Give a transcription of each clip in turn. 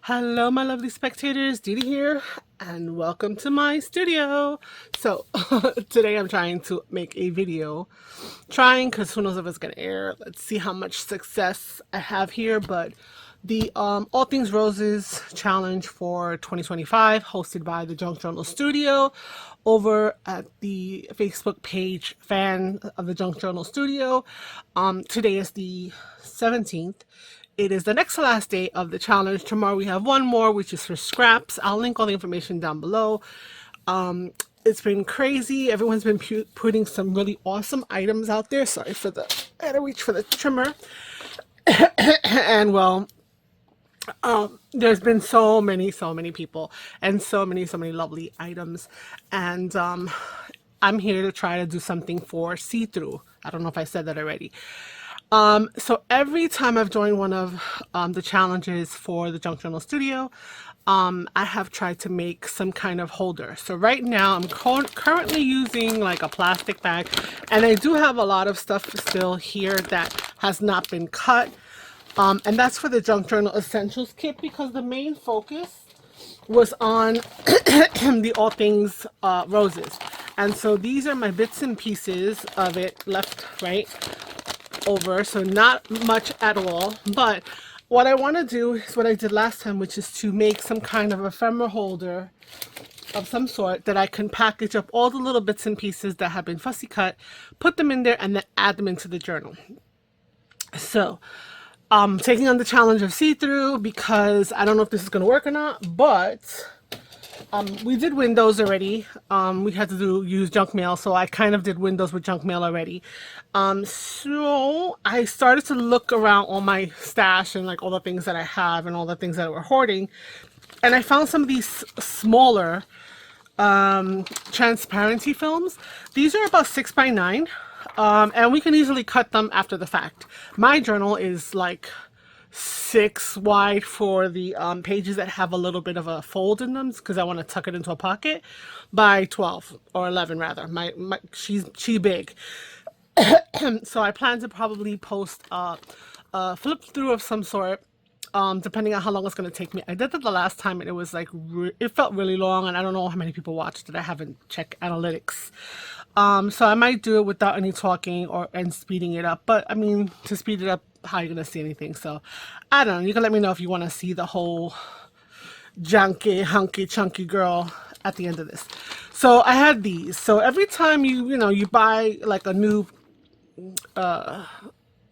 Hello, my lovely spectators, Dee here, and welcome to my studio. So, today I'm trying to make a video. Because who knows if it's going to air. Let's see how much success I have here. But the All Things Roses challenge for 2025, hosted by the Junk Journal Studio over at the Facebook page fan of the Junk Journal Studio. Today is the 17th. It is the next to last day of the challenge. Tomorrow we have one more, which is for scraps. I'll link all the information down below. It's been crazy. Everyone's been putting some really awesome items out there. Sorry for the, I had to reach for the trimmer. And well, there's been so many people and so many lovely items. And I'm here to try to do something for see-through. I don't know if I said that already. So every time I've joined one of the challenges for the Junk Journal Studio, I have tried to make some kind of holder. So right now I'm currently using like a plastic bag, and I do have a lot of stuff still here that has not been cut. And that's for the Junk Journal Essentials kit, because the main focus was on the All Things Roses. And so these are my bits and pieces of it, left, right, over, so not much at all. But what I want to do is what I did last time, which is to make some kind of ephemera holder of some sort that I can package up all the little bits and pieces that have been fussy cut, put them in there, and then add them into the journal. So taking on the challenge of see-through, because I don't know if this is going to work or not, but we did windows already. We had to use junk mail, so I kind of did windows with junk mail already. So I started to look around all my stash and like all the things that I have and all the things that we're hoarding, and I found some of these smaller transparency films. These are about 6 by 9, and we can easily cut them after the fact. My journal is like 6 wide for the pages that have a little bit of a fold in them, because I want to tuck it into a pocket, by 12 or 11 rather. She's big. So I plan to probably post a flip through of some sort, depending on how long it's going to take me. I did that the last time and it was like it felt really long, and I don't know how many people watched it. I haven't checked analytics. So I might do it without any talking and speeding it up. But I mean, to speed it up, how are you gonna see anything? So I don't know. You can let me know if you want to see the whole junky, hunky, chunky girl at the end of this. So I had these. So every time you buy like a new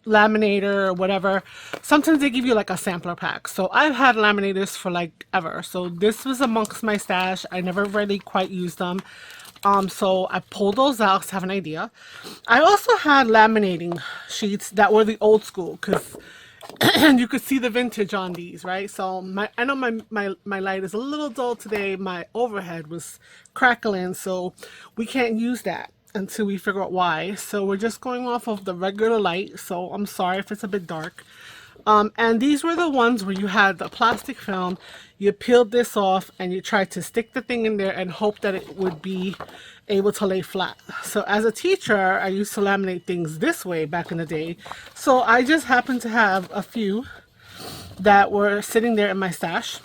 laminator or whatever, sometimes they give you like a sampler pack. So I've had laminators for like ever. So this was amongst my stash. I never really quite used them. So I pulled those out to have an idea. I also had laminating sheets that were the old school, because you could see the vintage on these, right? So I know my light is a little dull today. My overhead was crackling, so we can't use that until we figure out why. So we're just going off of the regular light. So I'm sorry if it's a bit dark. And these were the ones where you had the plastic film, you peeled this off, and you tried to stick the thing in there and hope that it would be able to lay flat. So as a teacher, I used to laminate things this way back in the day. So I just happened to have a few that were sitting there in my stash.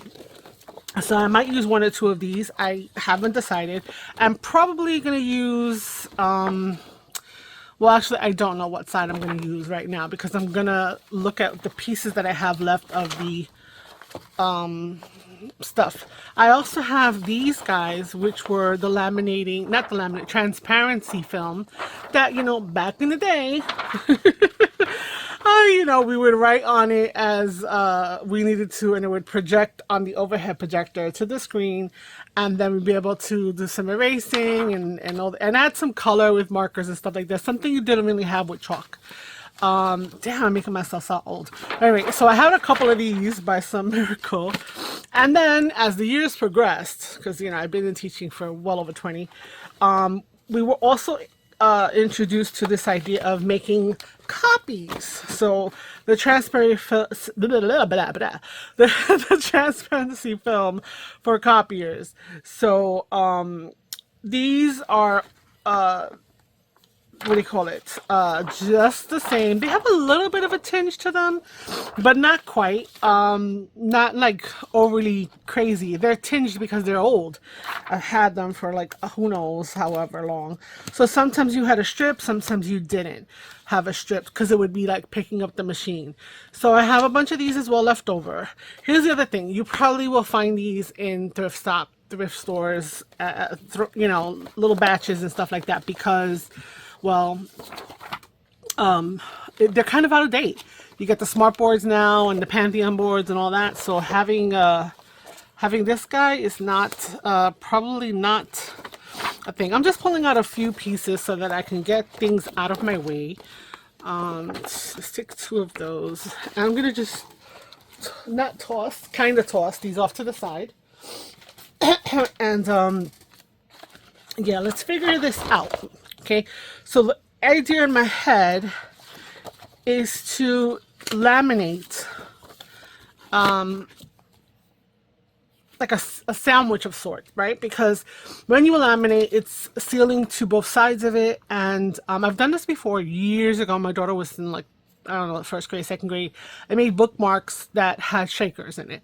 So I might use 1 or 2 of these. I haven't decided. I'm probably going to use... well, actually, I don't know what side I'm going to use right now, because I'm going to look at the pieces that I have left of the stuff. I also have these guys, which were the transparency film that, back in the day, we would write on it as we needed to, and it would project on the overhead projector to the screen, and then we'd be able to do some erasing and add some color with markers and stuff like that. Something you didn't really have with chalk. Damn, I'm making myself sound old. Anyway, so I had a couple of these by some miracle, and then as the years progressed, because I've been in teaching for well over 20, we were also introduced to this idea of making copies. So the transparency film for copiers. So these are what do you call it? Just the same. They have a little bit of a tinge to them, but not quite. Not like overly crazy. They're tinged because they're old. I've had them for like who knows however long. So sometimes you had a strip, sometimes you didn't have a strip because it would be like picking up the machine. So I have a bunch of these as well left over. Here's the other thing. You probably will find these in thrift stores, you know, little batches and stuff like that because, well, they're kind of out of date. You get the smart boards now and the Pantheon boards and all that. So having this guy is not probably not a thing. I'm just pulling out a few pieces so that I can get things out of my way. Let's take 2 of those. And I'm gonna just kind of toss these off to the side. And yeah, let's figure this out. Okay, so the idea in my head is to laminate like a sandwich of sorts, right? Because when you laminate, it's sealing to both sides of it. And I've done this before years ago. My daughter was in like, I don't know, first grade, second grade. I made bookmarks that had shakers in it.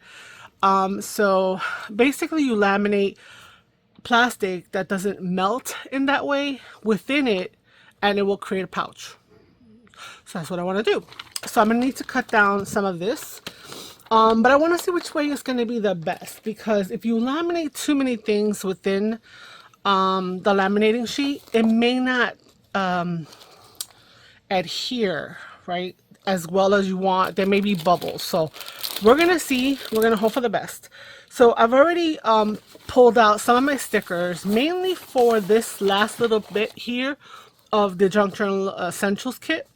So basically you laminate plastic that doesn't melt in that way within it, and it will create a pouch. So that's what I want to do. So I'm going to need to cut down some of this. But I want to see which way is going to be the best, because if you laminate too many things within the laminating sheet, it may not adhere, right, as well as you want. There may be bubbles. So we're going to see. We're going to hope for the best. So I've already pulled out some of my stickers, mainly for this last little bit here of the Junk Journal Essentials kit,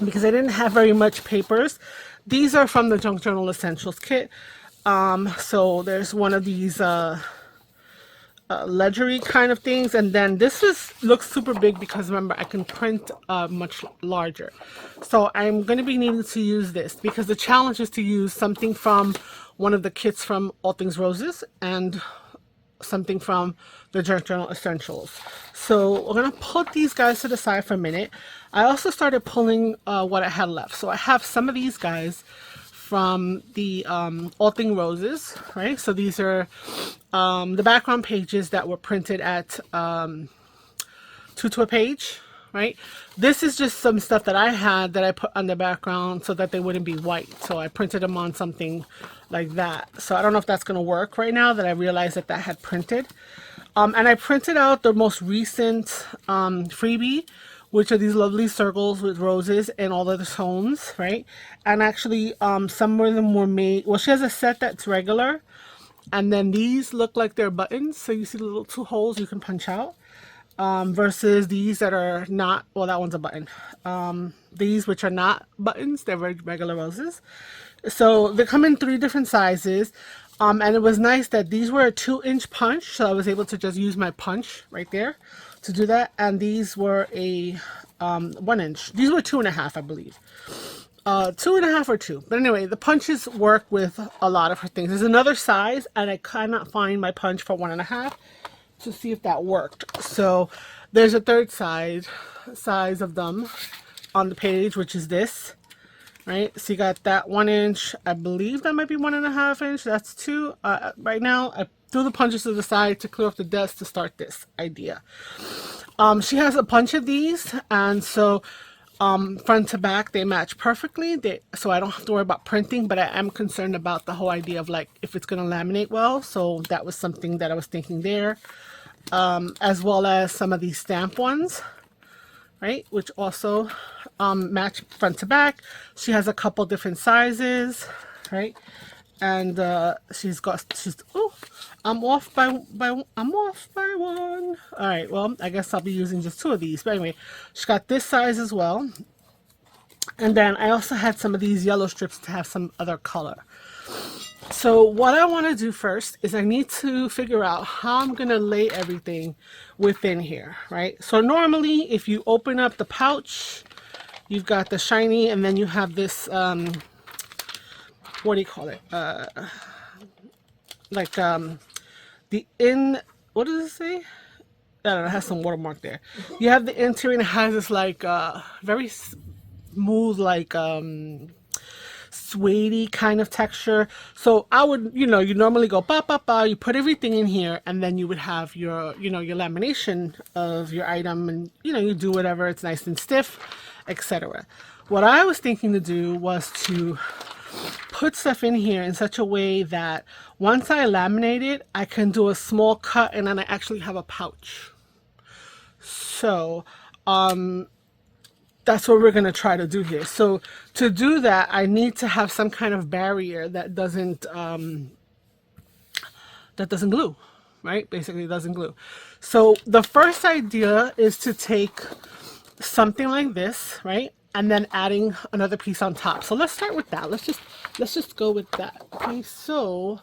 because I didn't have very much papers. These are from the Junk Journal Essentials kit. So there's one of these ledgery kind of things, and then this looks super big because remember I can print much larger. So I'm going to be needing to use this because the challenge is to use something from one of the kits from All Things Roses and something from the Junk Journal Essentials. So we're going to put these guys to the side for a minute. I also started pulling what I had left. So I have some of these guys from the All Things Roses, right? So these are the background pages that were printed at 2 to a page, right? This is just some stuff that I had that I put on the background so that they wouldn't be white. So I printed them on something like that. So I don't know if that's going to work right now that I realized that that had printed. And I printed out the most recent freebie, which are these lovely circles with roses and all of the tones, right? And actually, some of them were made, well, she has a set that's regular, and then these look like they're buttons, so you see the little 2 holes you can punch out, versus these that are not, well, that one's a button. These, which are not buttons, they're regular roses. So they come in 3 different sizes. And it was nice that these were a 2-inch punch, so I was able to just use my punch right there to do that. And these were a 1-inch. These were 2.5, I believe. 2.5 or 2. But anyway, the punches work with a lot of her things. There's another size, and I cannot find my punch for 1.5 to see if that worked. So there's a 3rd size of them on the page, which is this. Right, so you got that 1-inch. I believe that might be 1.5 inch. That's 2. Right now, I threw the punches to the side to clear off the desk to start this idea. She has a bunch of these, and so front to back they match perfectly. So I don't have to worry about printing, but I am concerned about the whole idea of like if it's going to laminate well. So that was something that I was thinking there, as well as some of these stamp ones, right, which also match front to back. She has a couple different sizes, right? And she's oh, I'm off by 1. All right, well, I guess I'll be using just 2 of these. But anyway, she's got this size as well. And then I also had some of these yellow strips to have some other color. So what I want to do first is I need to figure out how I'm going to lay everything within here, right? So normally if you open up the pouch, you've got the shiny, and then you have this, what do you call it? Like, what does it say? I don't know, it has some watermark there. You have the interior, and it has this like very smooth, like suede kind of texture. So I would, you know, you normally go ba ba ba, you put everything in here, and then you would have your, you know, your lamination of your item, and you know, you do whatever, it's nice and stiff, etc. What I was thinking to do was to put stuff in here in such a way that once I laminate it, I can do a small cut and then I actually have a pouch. So that's what we're going to try to do here. So to do that, I need to have some kind of barrier that doesn't glue, right? Basically, it doesn't glue. So the first idea is to take something like this, right? And then adding another piece on top. So let's start with that. Let's just go with that. Okay, so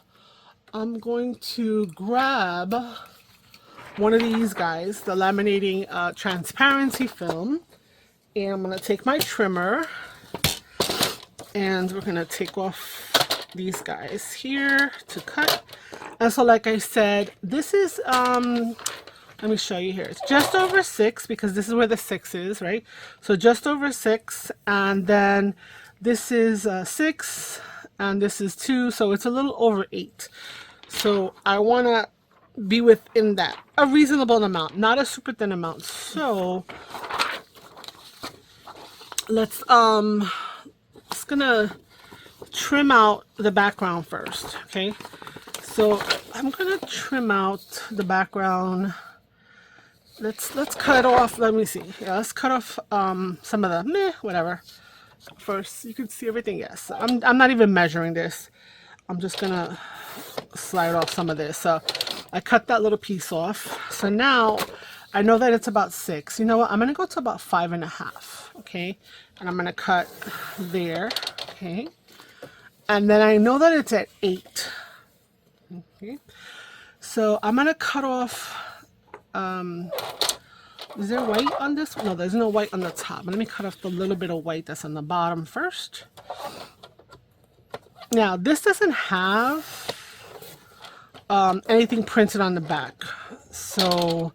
I'm going to grab one of these guys, the laminating transparency film, and I'm going to take my trimmer and we're going to take off these guys here to cut. And so like I said, this is let me show you here. It's just over 6 because this is where the 6 is, right? So just over 6, and then this is 6, and this is 2, so it's a little over 8. So I want to be within that, a reasonable amount, not a super thin amount. So let's just gonna trim out the background first, okay? So I'm gonna trim out the background. Let's cut off, let me see. Yeah, let's cut off some of the whatever. First, you can see everything. Yes, I'm not even measuring this. I'm just gonna slide off some of this. So I cut that little piece off. So now I know that it's about 6. You know what? I'm gonna go to about 5.5. Okay, and I'm gonna cut there. Okay, and then I know that it's at 8. Okay, so I'm gonna cut off. Is there white on this? No, there's no white on the top. Let me cut off the little bit of white that's on the bottom first. Now, this doesn't have anything printed on the back. So,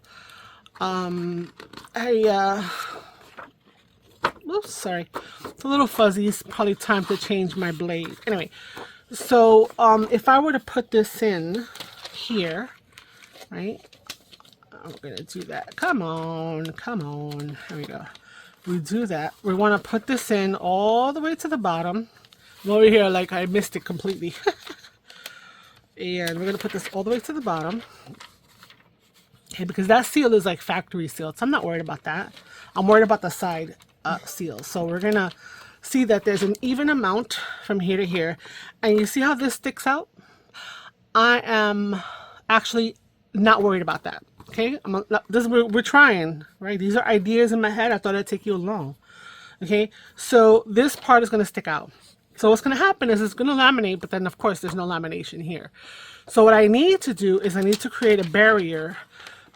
oops, sorry. It's a little fuzzy. It's probably time to change my blade. Anyway, so if I were to put this in here, right? I'm going to do that. Come on, come on. Here we go. We do that. We want to put this in all the way to the bottom. I'm over here like I missed it completely. And we're going to put this all the way to the bottom. Okay, because that seal is like factory sealed, so I'm not worried about that. I'm worried about the side seals. So we're going to see that there's an even amount from here to here. And you see how this sticks out? I am actually not worried about that. Okay, we're trying, right? These are ideas in my head. I thought it'd take you along. Okay, so this part is going to stick out. So what's going to happen is it's going to laminate, but then of course there's no lamination here. So what I need to do is I need to create a barrier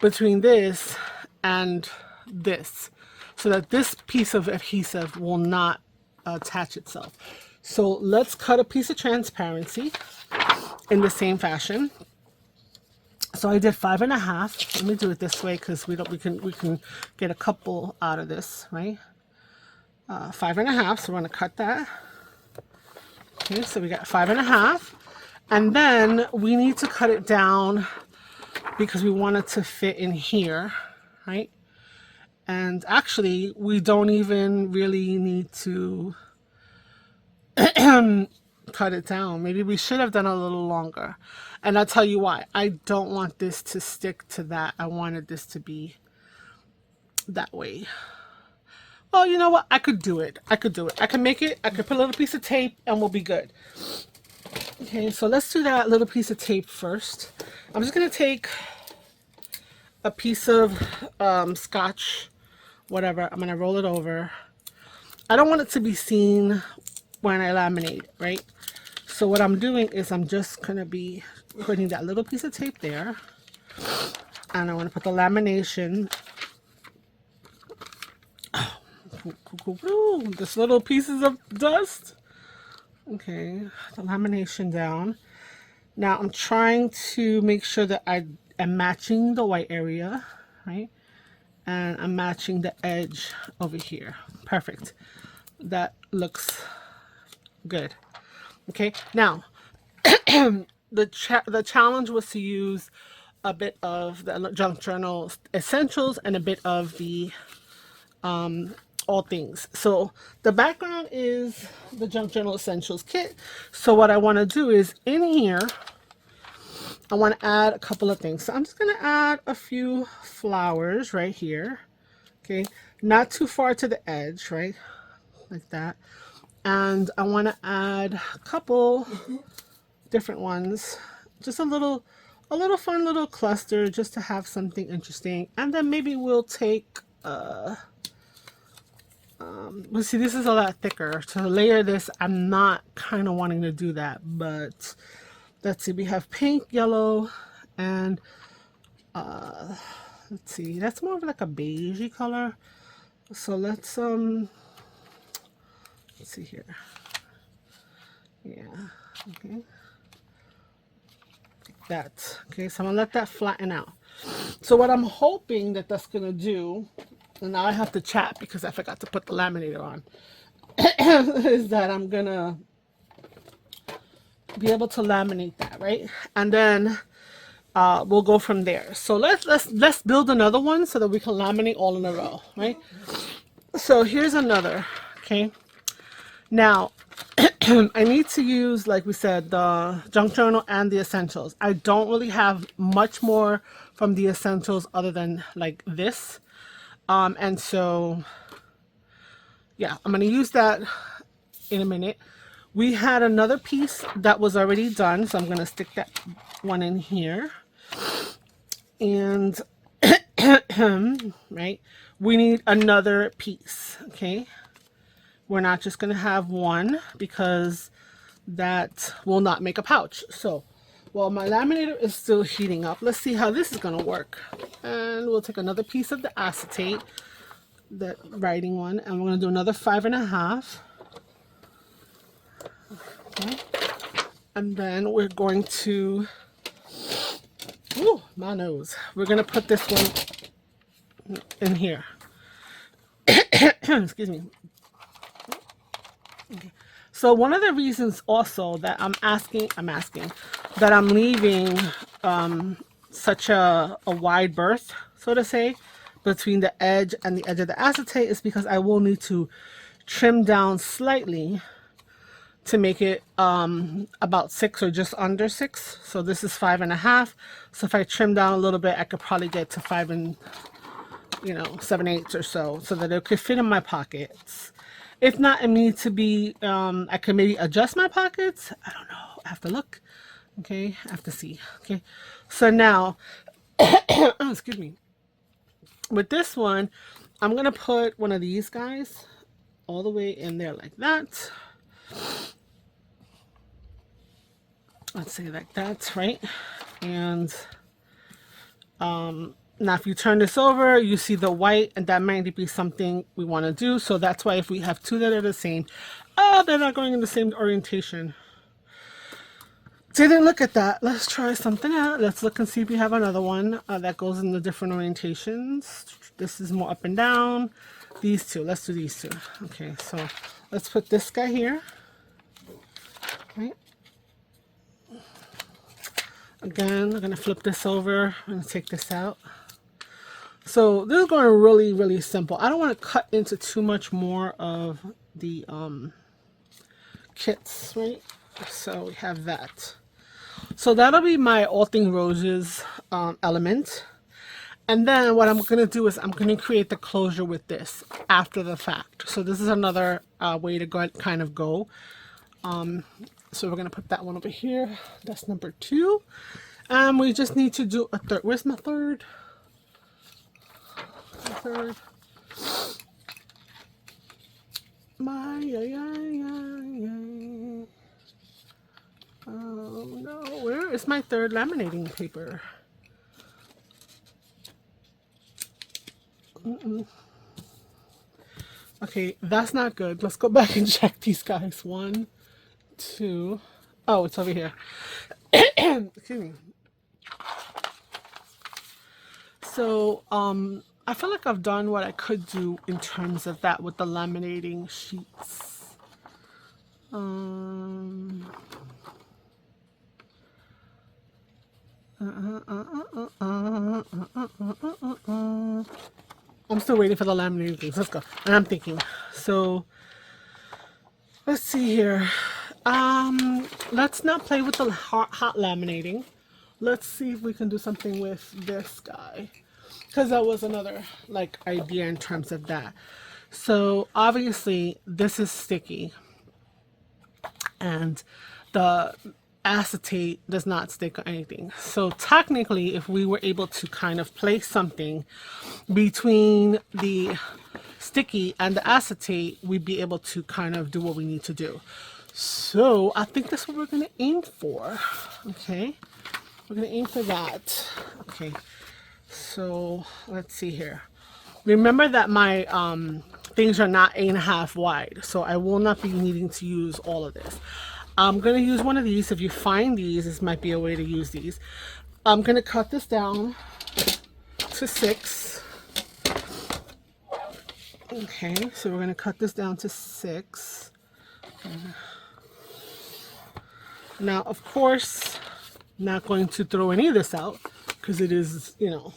between this and this, so that this piece of adhesive will not attach itself. So let's cut a piece of transparency in the same fashion. So I did 5.5. Let me do it this way because we can get a couple out of this, right? 5.5. So we're going to cut that. Okay, so we got 5.5, and then we need to cut it down because we want it to fit in here, right? And actually, we don't even really need to cut it down. Maybe we should have done a little longer. And I'll tell you why. I don't want this to stick to that. I wanted this to be that way. Well, you know what? I could do it. I could do it. I can make it. I could put a little piece of tape and we'll be good. Okay, so let's do that little piece of tape first. I'm just going to take a piece of scotch, whatever. I'm going to roll it over. I don't want it to be seen when I laminate, right? So what I'm doing is I'm just going to be putting that little piece of tape there. And I want to put the lamination. This little pieces of dust. Okay, the lamination down. Now I'm trying to make sure that I am matching the white area, right? And I'm matching the edge over here. Perfect. That looks good. Okay, now the challenge was to use a bit of the Junk Journal Essentials and a bit of the All Things. So the background is the Junk Journal Essentials kit. So what I want to do is in here, I want to add a couple of things. So I'm just going to add a few flowers right here. Okay, not too far to the edge, right? Like that. And I want to add a couple different ones. Just a little fun little cluster just to have something interesting. And then maybe we'll take well, see, this is a lot thicker. To layer this, I'm not kind of wanting to do that, but let's see, we have pink, yellow, and let's see, that's more of like a beigey color. So let's see here. Yeah, okay. Like that. Okay, so I'm gonna let that flatten out. So what I'm hoping that that's gonna do, and now I have to chat because I forgot to put the laminator on, is that I'm gonna be able to laminate that, right? And then we'll go from there. So let's build another one so that we can laminate all in a row, right? So here's another. Okay, now I need to use, like we said, the Junk Journal and the Essentials. I don't really have much more from the Essentials other than like this, and so yeah, I'm gonna use that in a minute. We had another piece that was already done, so I'm gonna stick that one in here. And right, we need another piece. Okay, we're not just gonna have one because that will not make a pouch. So while my laminator is still heating up, let's see how this is gonna work. And we'll take another piece of the acetate, the writing one, and we're gonna do another 5.5. Okay, and then we're going to, ooh, my nose. We're gonna put this one in here. Excuse me. Okay. So one of the reasons also that I'm that I'm leaving such a wide berth, so to say, between the edge and the edge of the acetate is because I will need to trim down slightly to make it about 6 or just under 6. So this is 5.5. So if I trim down a little bit, I could probably get to 5 and 7/8 or so that it could fit in my pockets. If not, it needs to be, I could maybe adjust my pockets. I don't know. I have to look. Okay, I have to see. Okay, so now, oh, excuse me. With this one, I'm gonna put one of these guys all the way in there like that. Let's say like that, right? And now if you turn this over, you see the white, and that might be something we want to do. So that's why if we have two that are the same, oh, they're not going in the same orientation. Didn't look at that. Let's try something out. Let's look and see if we have another one that goes in the different orientations. This is more up and down. These two, let's do these two. Okay, so let's put this guy here. Right. Again, I'm gonna flip this over. I'm gonna take this out. So this is going really, really simple. I don't want to cut into too much more of the kits, right? So we have that. So that'll be my All Things Roses element. And then what I'm going to do is I'm going to create the closure with this after the fact. So this is another way to go, kind of go. So we're going to put that one over here. That's number 2. And we just need to do a third. Where's my third? Oh no, where is my third laminating paper? Okay, that's not good. Let's go back and check these guys. 1, 2. Oh, it's over here. Excuse me. So I feel like I've done what I could do in terms of that with the laminating sheets. I'm still waiting for the laminating things. Let's go. And I'm thinking, so let's see here. Let's not play with the hot laminating. Let's see if we can do something with this guy, because that was another like idea in terms of that. So obviously this is sticky, and the acetate does not stick or anything. So technically, if we were able to kind of place something between the sticky and the acetate, we'd be able to kind of do what we need to do. So I think that's what we're going to aim for. Okay, we're going to aim for that. Okay, so let's see here. Remember that my things are not 8.5 wide, so I will not be needing to use all of this. I'm going to use one of these. If you find these, this might be a way to use these. I'm going to cut this down to 6. Okay, so we're going to cut this down to 6. Now, of course, I'm not going to throw any of this out because it is, you know,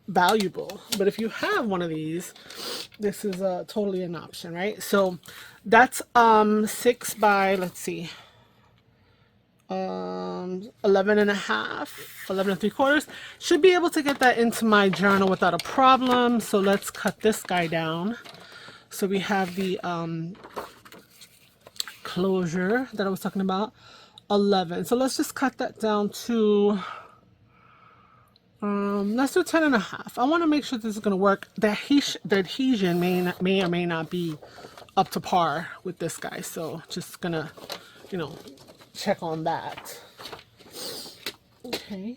valuable. But if you have one of these, this is totally an option, right? So that's 6 by, let's see, 11.5, 11 3/4. Should be able to get that into my journal without a problem. So let's cut this guy down. So we have the closure that I was talking about, 11. So let's just cut that down to let's do 10.5. I want to make sure this is going to work. The adhesion may or may not be up to par with this guy, so just gonna, you know, check on that. Okay,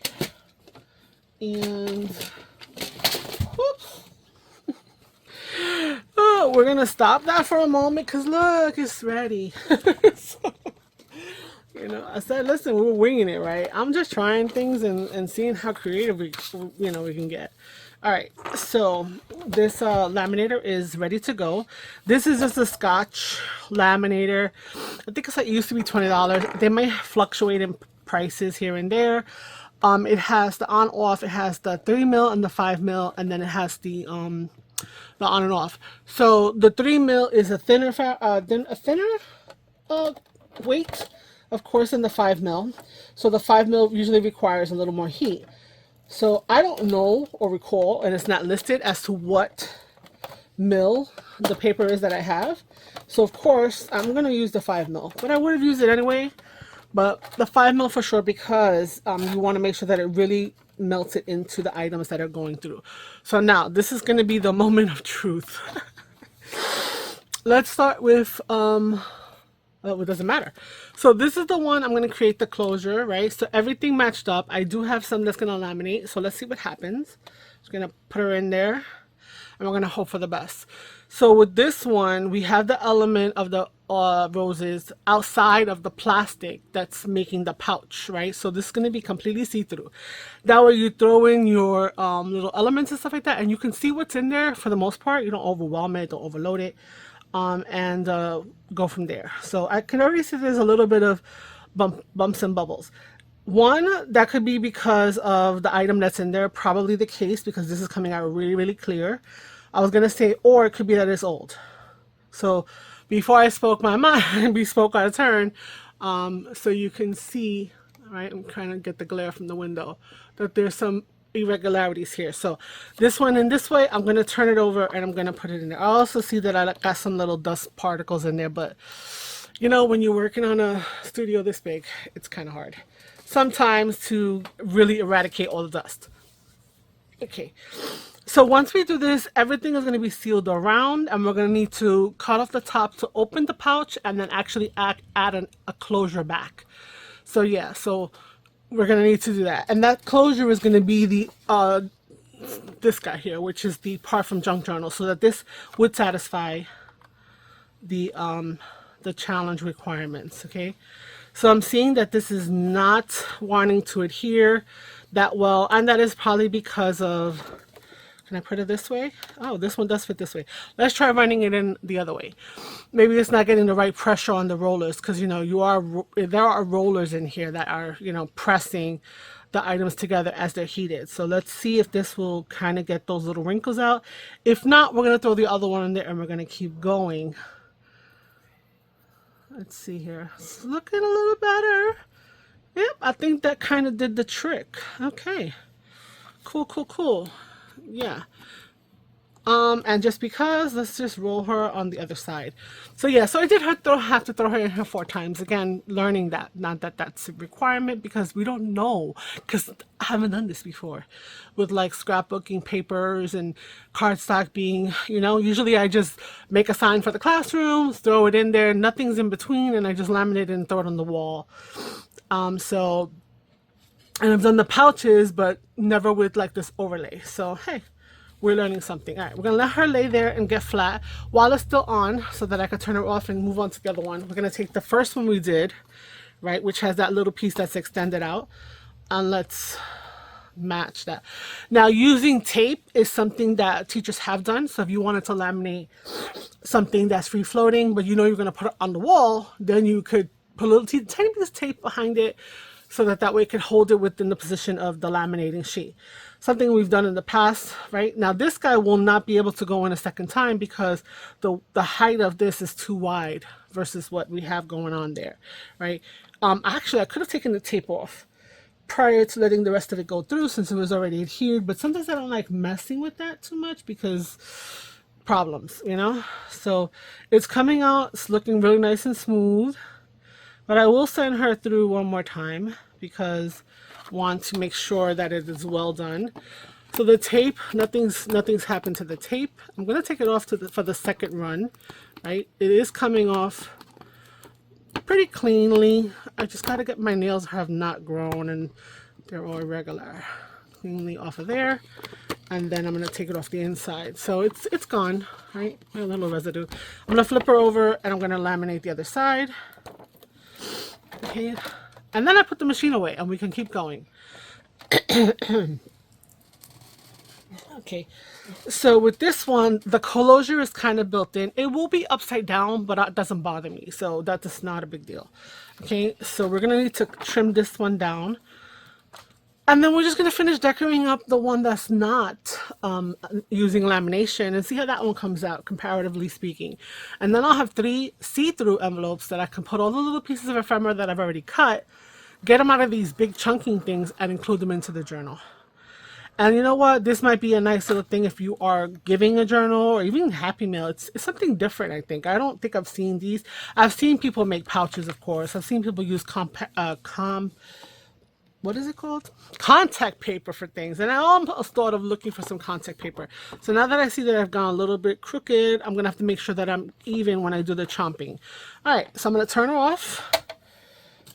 and whoops. Oh, we're gonna stop that for a moment because look, it's ready. So, you know, I said, listen, we're winging it, right? I'm just trying things and seeing how creative we can get. All right, so this laminator is ready to go. This is just a Scotch laminator. I think it used to be $20. They may fluctuate in prices here and there. It has the on-off. It has the 3mm and the 5mm, and then it has the on and off. So the 3mm is a thinner weight, of course, than the 5mm. So the 5mm usually requires a little more heat. So I don't know or recall, and it's not listed as to what mil the paper is that I have. So of course I'm going to use the 5mm, but I would have used it anyway. But the 5mm for sure, because you want to make sure that it really melts it into the items that are going through. So now this is going to be the moment of truth. Let's start with well, it doesn't matter. So this is the one I'm going to create the closure, right? So everything matched up. I do have some that's going to laminate. So let's see what happens. Just going to put her in there, and we're going to hope for the best. So with this one, we have the element of the roses outside of the plastic that's making the pouch, right? So this is going to be completely see-through. That way you throw in your little elements and stuff like that, and you can see what's in there for the most part. You don't overwhelm it, don't overload it. And go from there. So I can already see there's a little bit of bumps and bubbles. One, that could be because of the item that's in there, probably the case, because this is coming out really, really clear. I was going to say, or it could be that it's old. So before I spoke my mind, we spoke out of turn. So you can see, right, I'm trying to get the glare from the window, that there's some irregularities here. So this one in this way, I'm going to turn it over and I'm going to put it in there. I also see that I got some little dust particles in there, but you know, when you're working on a studio this big, it's kind of hard sometimes to really eradicate all the dust. Okay, so once we do this, everything is going to be sealed around, and we're going to need to cut off the top to open the pouch and then actually add a closure back. So yeah, so we're going to need to do that. And that closure is going to be the this guy here, which is the part from Junk Journal, so that this would satisfy the the challenge requirements, okay? So I'm seeing that this is not wanting to adhere that well, and that is probably because of, can I put it this way? Oh, this one does fit this way. Let's try running it in the other way. Maybe it's not getting the right pressure on the rollers, because, you know, there are rollers in here that are, you know, pressing the items together as they're heated. So let's see if this will kind of get those little wrinkles out. If not, we're going to throw the other one in there and we're going to keep going. Let's see here. It's looking a little better. Yep, I think that kind of did the trick. Okay. Cool, cool, cool. Yeah. And just because, let's just roll her on the other side. So yeah, so I did have to throw her in here 4 times. Again, learning that, not that that's a requirement, because we don't know, because I haven't done this before with like scrapbooking papers and cardstock being, you know, usually I just make a sign for the classroom, throw it in there, nothing's in between, and I just laminate it and throw it on the wall. So, and I've done the pouches, but never with like this overlay. So, hey, we're learning something. All right, we're gonna let her lay there and get flat while it's still on so that I can turn her off and move on to the other one. We're gonna take the first one we did, right, which has that little piece that's extended out, and let's match that. Now, using tape is something that teachers have done. So if you wanted to laminate something that's free floating, but you know you're gonna put it on the wall, then you could put a little tiny piece of tape behind it so that that way it could hold it within the position of the laminating sheet. Something we've done in the past, right? Now this guy will not be able to go in a second time because the height of this is too wide versus what we have going on there, right? Actually, I could have taken the tape off prior to letting the rest of it go through since it was already adhered, but sometimes I don't like messing with that too much because problems, you know? So it's coming out, it's looking really nice and smooth, but I will send her through one more time because I want to make sure that it is well done. So the tape, nothing's happened to the tape. I'm going to take it off for the second run, right? It is coming off pretty cleanly. I just got to get, my nails have not grown and they're all irregular. Cleanly off of there, and then I'm going to take it off the inside. So it's gone, right? A little residue. I'm going to flip her over and I'm going to laminate the other side. Okay, and then I put the machine away and we can keep going. Okay, so with this one, the closure is kind of built in. It will be upside down, but it doesn't bother me, so that's not a big deal. Okay, so we're gonna need to trim this one down, and then we're just gonna finish decorating up the one that's not using lamination and see how that one comes out, comparatively speaking. And then I'll have 3 see-through envelopes that I can put all the little pieces of ephemera that I've already cut, get them out of these big chunking things, and include them into the journal. And you know what? This might be a nice little thing if you are giving a journal or even Happy Mail. It's something different, I think. I don't think I've seen these. I've seen people make pouches, of course. I've seen people use what is it called? Contact paper for things. And I almost thought of looking for some contact paper. So now that I see that I've gone a little bit crooked, I'm going to have to make sure that I'm even when I do the chomping. All right, so I'm going to turn her off.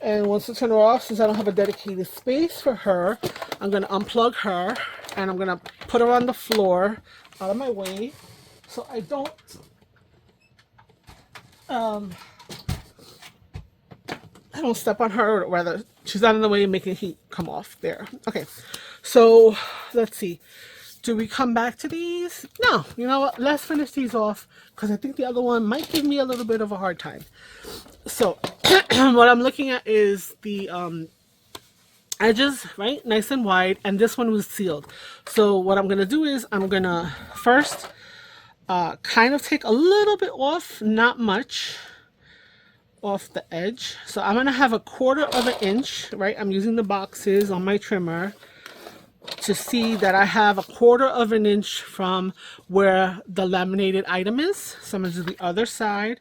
And once I turn her off, since I don't have a dedicated space for her, I'm going to unplug her and I'm going to put her on the floor out of my way so I don't step on her, or rather she's out of the way and making heat come off there. Okay, so let's see. Do we come back to these? No, you know what? Let's finish these off because I think the other one might give me a little bit of a hard time. So what I'm looking at is the edges, right? Nice and wide. And this one was sealed. So what I'm going to do is I'm going to first kind of take a little bit off, not much, off the edge. So I'm going to have 1/4 of an inch, right? I'm using the boxes on my trimmer to see that I have 1/4 of an inch from where the laminated item is. So I'm going to do the other side,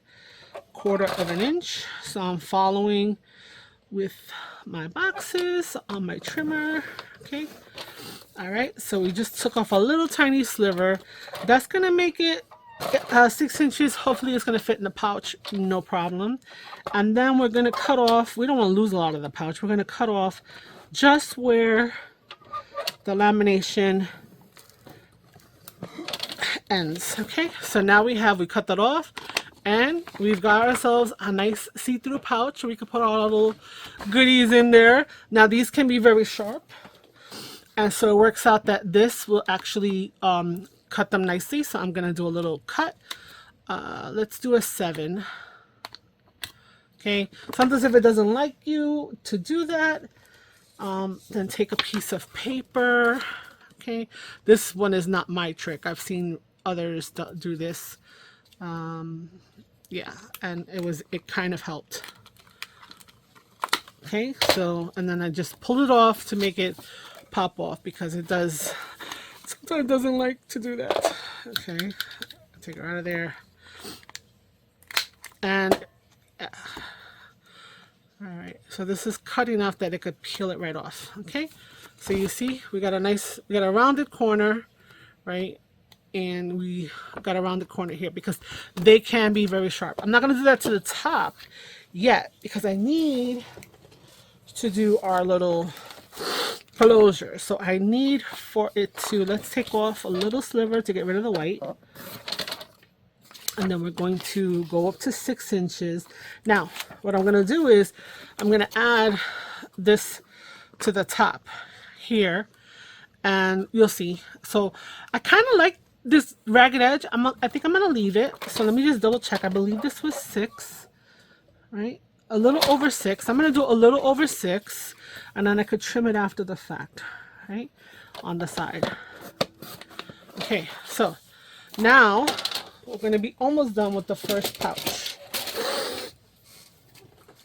1/4 of an inch. So I'm following with my boxes on my trimmer. Okay. All right. So we just took off a little tiny sliver. That's going to make it 6 inches. Hopefully it's going to fit in the pouch. No problem. And then we're going to cut off. We don't want to lose a lot of the pouch. We're going to cut off just where the lamination ends. Okay, so now we cut that off, And we've got ourselves a nice see-through pouch. We can put all our little goodies in there. Now these can be very sharp. And so it works out that this will actually cut them nicely. So I'm going to do a little cut. Let's do a 7. Okay. Sometimes if it doesn't like you to do that, then take a piece of paper. Okay. This one is not my trick. I've seen others do this. Yeah, and it kind of helped. Okay, so, and then I just pulled it off to make it pop off because it does, sometimes it doesn't like to do that. Okay, take it out of there. And, all right, so this is cut enough that it could peel it right off. Okay, so you see, we got a rounded corner, right? And we got around the corner here because they can be very sharp. I'm not going to do that to the top yet because I need to do our little closure. So I need for it to, let's take off a little sliver to get rid of the white. And then we're going to go up to 6 inches. Now, what I'm going to do is I'm going to add this to the top here. And you'll see. So I kind of like this ragged edge. I think I'm going to leave it. So let me just double check. I believe this was 6, right? A little over 6. I'm going to do a little over 6, and then I could trim it after the fact, right? On the side. Okay, so now we're going to be almost done with the first pouch.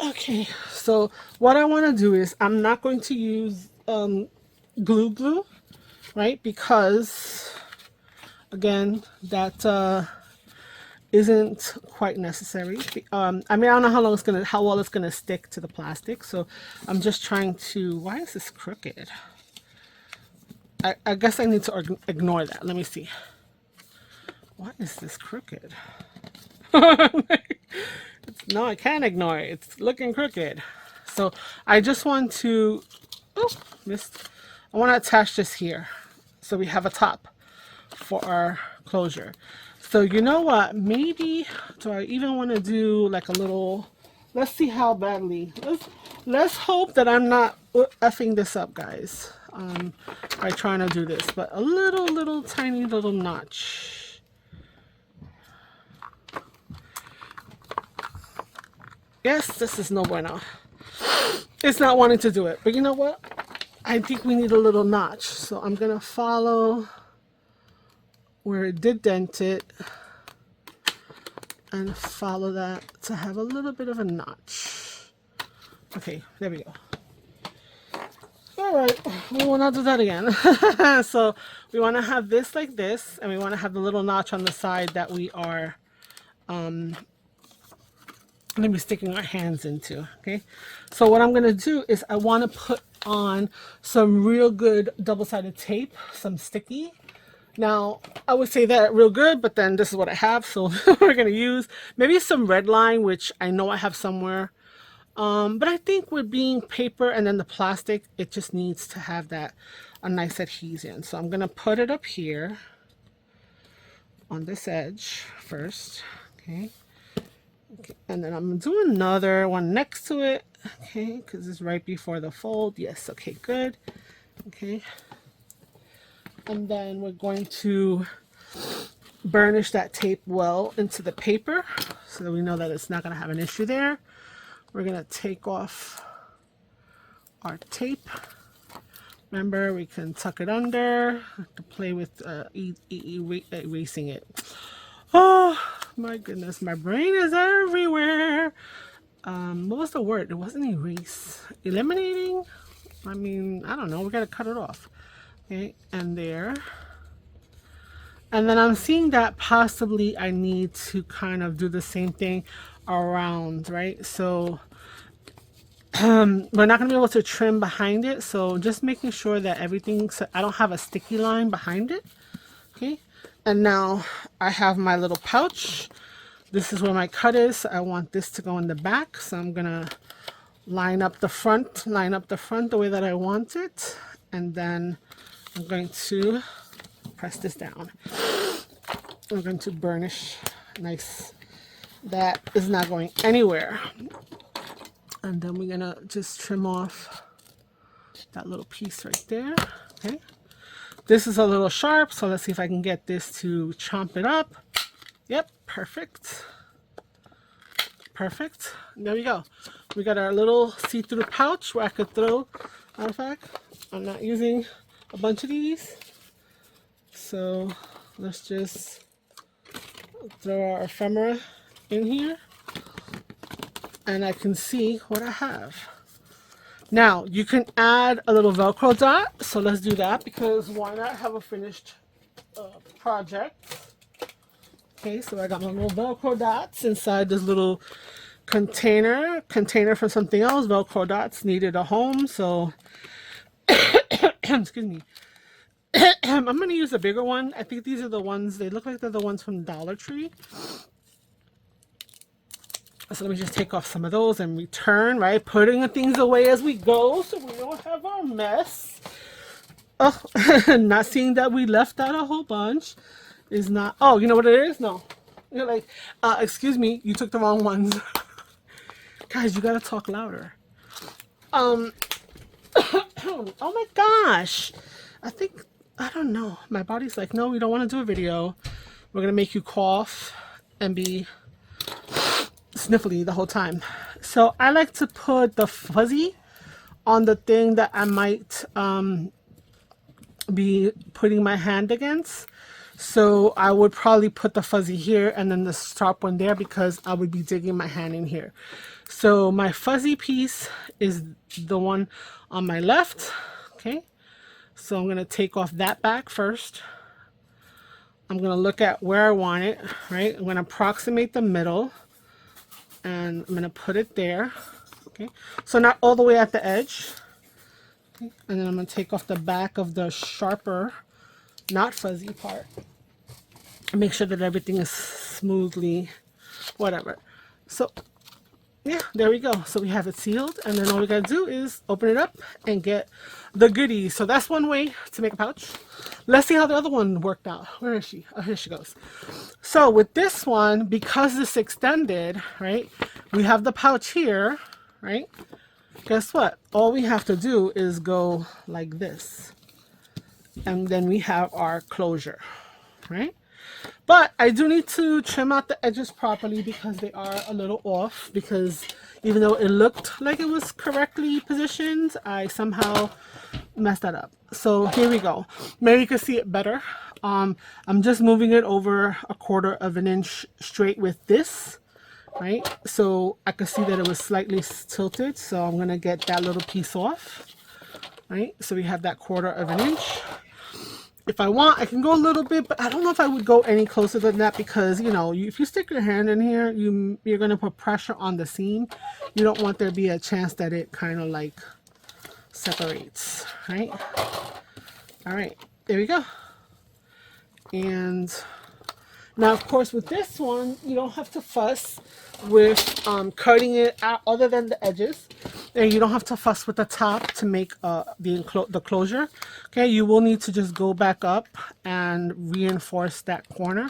Okay, so what I want to do is I'm not going to use glue, right? Because again, that isn't quite necessary. I mean, I don't know how well it's gonna stick to the plastic. So I'm just trying to. Why is this crooked? I guess I need to ignore that. Let me see. Why is this crooked? No, I can't ignore it. It's looking crooked. So I just want to. Oh, missed. I want to attach this here. So we have a top for our closure. So you know what? Maybe do I even want to do like a little? Let's see how badly. Let's hope that I'm not effing this up, guys. By trying to do this, but a little tiny little notch. Yes, this is no bueno. It's not wanting to do it, but you know what? I think we need a little notch. So I'm gonna follow where it did dent it and follow that to have a little bit of a notch. Okay, there we go. All right, we will not do that again. So we want to have this like this, and we want to have the little notch on the side that we are maybe sticking our hands into. Okay, so what I'm going to do is I want to put on some real good double-sided tape, some sticky. Now, I would say that real good, but then this is what I have, so we're going to use maybe some red line, which I know I have somewhere. But I think with being paper and then the plastic, it just needs to have that a nice adhesion. So I'm going to put it up here on this edge first. Okay. And then I'm going to do another one next to it. Okay, because it's right before the fold. Yes, okay, good. Okay. And then we're going to burnish that tape well into the paper so that we know that it's not going to have an issue there. We're going to take off our tape. Remember, we can tuck it under to play with erasing it. Oh, my goodness. My brain is everywhere. What was the word? It wasn't erase. Eliminating? I mean, I don't know. We got to cut it off. Okay, and there. And then I'm seeing that possibly I need to kind of do the same thing around, right? So we're not going to be able to trim behind it. So just making sure that everything, so I don't have a sticky line behind it. Okay. And now I have my little pouch. This is where my cut is. I want this to go in the back. So I'm going to line up the front the way that I want it. And then I'm going to press this down. I'm going to burnish nice That is not going anywhere. And then we're gonna just trim off that little piece right there. Okay. This is a little sharp, so let's see if I can get this to chomp it up. Yep, perfect. Perfect. There we go. We got our little see-through pouch where I could throw. Matter of fact, I'm not using a bunch of these. So let's just throw our ephemera in here. And I can see what I have. Now, you can add a little Velcro dot. So let's do that, because why not have a finished project? Okay, so I got my little Velcro dots inside this little container for something else. Velcro dots needed a home, so excuse me. I'm going to use a bigger one. I think these are the ones, they look like they're the ones from Dollar Tree. So let me just take off some of those and return, right? Putting things away as we go so we don't have our mess. Oh, not seeing that we left out a whole bunch is not. Oh, you know what it is? No. You're like, excuse me, you took the wrong ones. Guys, you gotta talk louder. Oh my gosh. I don't know. My body's like, no, we don't want to do a video. We're gonna make you cough and be sniffly the whole time. So I like to put the fuzzy on the thing that I might be putting my hand against. So I would probably put the fuzzy here and then the sharp one there, because I would be digging my hand in here. So my fuzzy piece is the one on my left. Okay, so I'm going to take off that back first. I'm going to look at where I want it, right? I'm going to approximate the middle and I'm going to put it there. Okay, so not all the way at the edge. Okay. And then I'm going to take off the back of the sharper, not fuzzy part. Make sure that everything is smoothly, whatever. So, yeah, there we go. So we have it sealed. And then all we got to do is open it up and get the goodies. So that's one way to make a pouch. Let's see how the other one worked out. Where is she? Oh, here she goes. So with this one, because it's extended, right, we have the pouch here, right? Guess what? All we have to do is go like this. And then we have our closure, right? But I do need to trim out the edges properly because they are a little off, because even though it looked like it was correctly positioned, I somehow messed that up. So here we go. Maybe you can see it better. I'm just moving it over 1/4 inch straight with this, right? So I could see that it was slightly tilted. So I'm going to get that little piece off, right? So we have that 1/4 inch. If I want, I can go a little bit, but I don't know if I would go any closer than that, because, you know, if you stick your hand in here, you're going to put pressure on the seam. You don't want there to be a chance that it kind of like separates, right? All right, there we go. And now, of course, with this one, you don't have to fuss with cutting it out other than the edges. And you don't have to fuss with the top to make the closure. Okay, you will need to just go back up and reinforce that corner,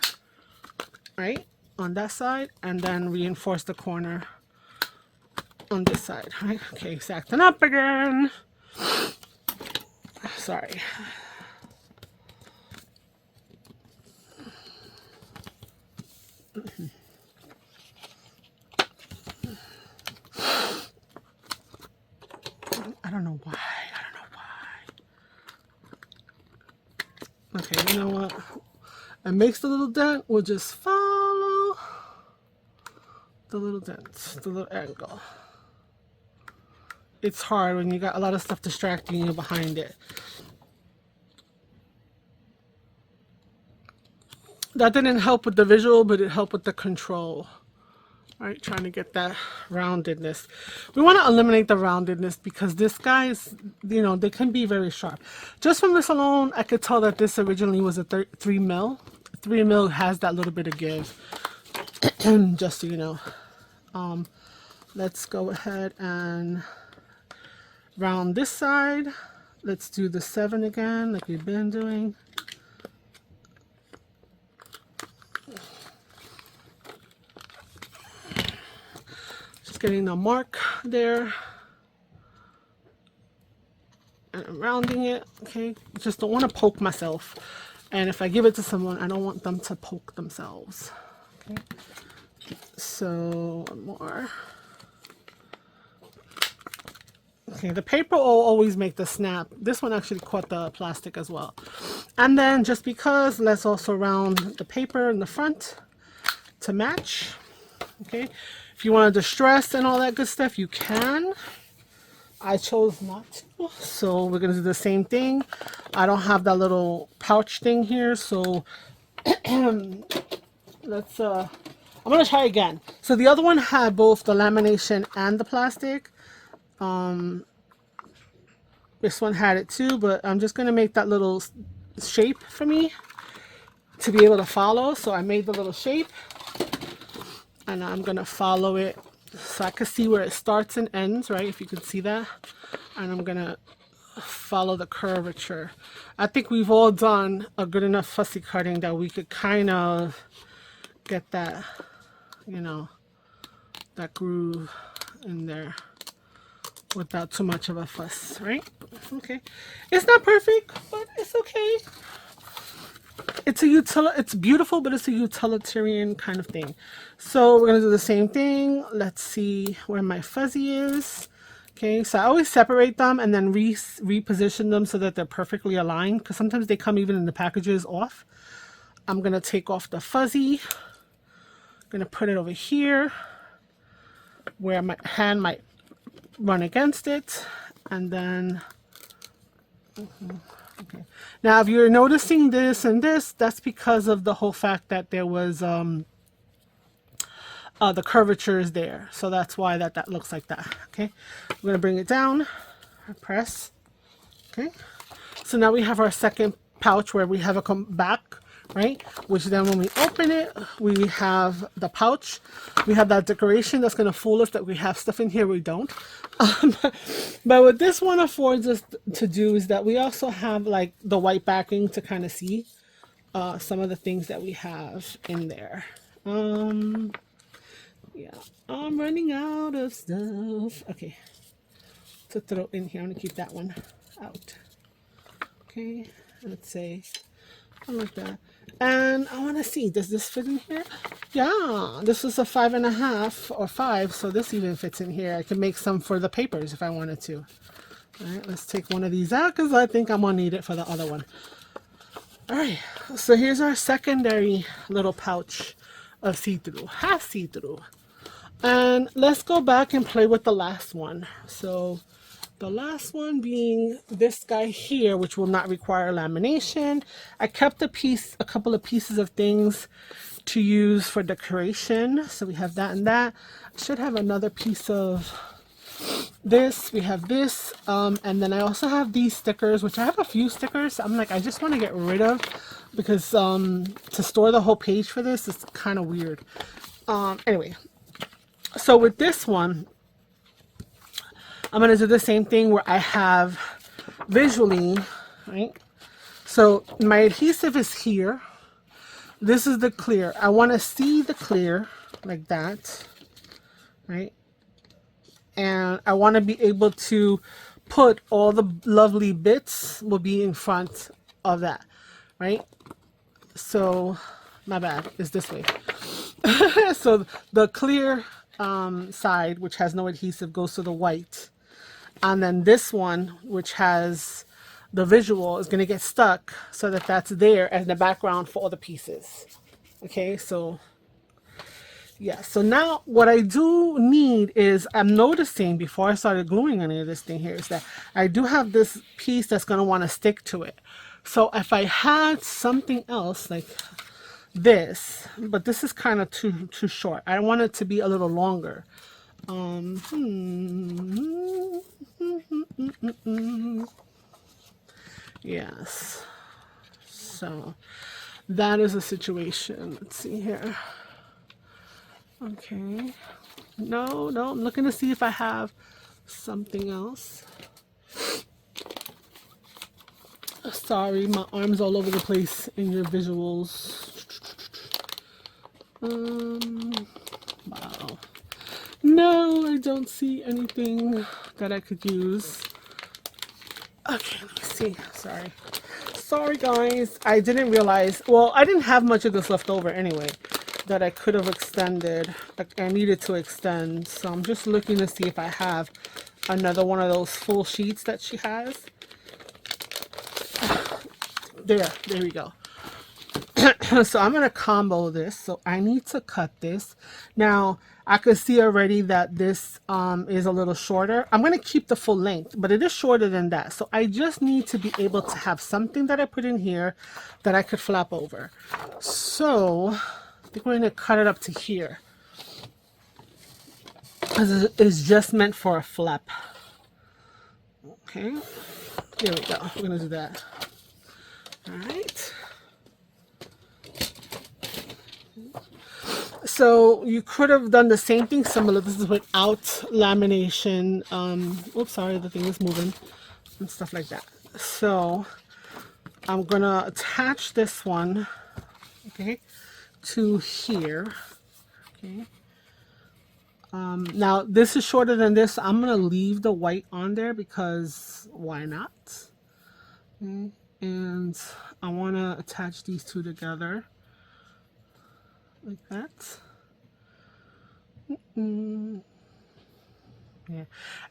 right, on that side, and then reinforce the corner on this side, right? Okay, it's acting up again. Sorry. I don't know why. Okay, you know what? It makes the little dent. We'll just follow the little dent, the little angle. It's hard when you got a lot of stuff distracting you behind it. That didn't help with the visual, but it helped with the control. Right, trying to get that roundedness. We want to eliminate the roundedness because this guy's, you know, they can be very sharp. Just from this alone, I could tell that this originally was a 3 mil. 3 mil has that little bit of give. Just so you know. Let's go ahead and round this side. Let's do the 7 again, like we've been doing. getting a mark there. And I'm rounding it, okay? Just don't want to poke myself. And if I give it to someone, I don't want them to poke themselves. Okay. So one more. Okay, the paper will always make the snap. This one actually caught the plastic as well. And then just because, let's also round the paper in the front to match. Okay, if you want to distress and all that good stuff, you can. I chose not to, so we're gonna do the same thing. I don't have that little pouch thing here, so let's I'm gonna try again. So the other one had both the lamination and the plastic. This one had it too, but I'm just gonna make that little shape for me to be able to follow. So I made the little shape, and I'm gonna follow it so I can see where it starts and ends, right? If you can see that. And I'm gonna follow the curvature. I think we've all done a good enough fussy cutting that we could kind of get that, you know, that groove in there without too much of a fuss, right? Okay, it's not perfect, but it's okay. It's beautiful, but it's a utilitarian kind of thing. So we're gonna do the same thing. Let's see where my fuzzy is. Okay, so I always separate them and then reposition them so that they're perfectly aligned, because sometimes they come even in the packages off. I'm gonna take off the fuzzy. I'm gonna put it over here where my hand might run against it, and then okay. Now if you're noticing this and this, that's because of the whole fact that there was the curvature is there, so that's why that looks like that. Okay, I'm gonna bring it down, press. Okay, so now we have our second pouch where we have a back, right? Which then when we open it, we have the pouch. We have that decoration that's going to fool us that we have stuff in here we don't. But what this one affords us to do is that we also have like the white backing to kind of see some of the things that we have in there. Yeah, I'm running out of stuff. Okay, to throw in here, I'm going to keep that one out. Okay, let's say like that. And I want to see, does this fit in here? Yeah, this is a 5.5 or 5, so this even fits in here. I can make some for the papers if I wanted to. All right, let's take one of these out because I think I'm gonna need it for the other one. All right, so here's our secondary little pouch of see-through, half see-through. And let's go back and play with the last one. So the last one being this guy here, which will not require lamination. I kept a couple of pieces of things to use for decoration. So we have that and that. I should have another piece of this. We have this. And then I also have these stickers, which I have a few stickers. I'm like, I just want to get rid of because to store the whole page for this is kind of weird. Anyway, so with this one, I'm going to do the same thing where I have visually, right? So my adhesive is here. This is the clear. I want to see the clear like that, right? And I want to be able to put all the lovely bits will be in front of that, right? So my bad, is this way. So the clear side, which has no adhesive, goes to the white. And then this one, which has the visual, is going to get stuck so that that's there as the background for all the pieces. Okay, so yeah. So now what I do need is, I'm noticing before I started gluing any of this thing here, is that I do have this piece that's going to want to stick to it. So if I had something else like this, but this is kind of too short. I want it to be a little longer. Yes, so that is a situation. Let's see here. Okay, no, I'm looking to see if I have something else. Sorry, my arm's all over the place in your visuals. Wow. No, I don't see anything that I could use. Okay, let me see. Sorry guys, I didn't realize, well, I didn't have much of this left over anyway that I could have extended. Like, I needed to extend, so I'm just looking to see if I have another one of those full sheets that she has. There we go. So I'm gonna combo this, so I need to cut this. Now I could see already that this is a little shorter. I'm gonna keep the full length, but it is shorter than that, so I just need to be able to have something that I put in here that I could flap over. So I think we're gonna cut it up to here, because it's just meant for a flap. Okay, there we go. We're gonna do that. All right. So you could have done the same thing similar. This is without lamination. Oops, sorry, the thing is moving and stuff like that. So I'm gonna attach this one, okay, to here. Okay. Now this is shorter than this. I'm gonna leave the white on there because why not? Okay. And I want to attach these two together like that. Yeah,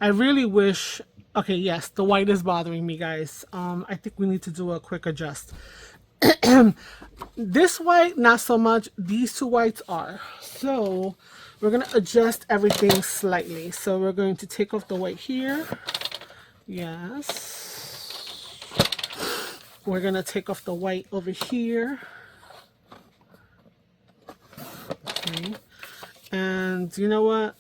I really wish. Okay, yes, the white is bothering me, guys. I think we need to do a quick adjust. This white, not so much. These two whites are. So we're gonna adjust everything slightly. So we're going to take off the white here. Yes. We're gonna take off the white over here. Okay. And you know what?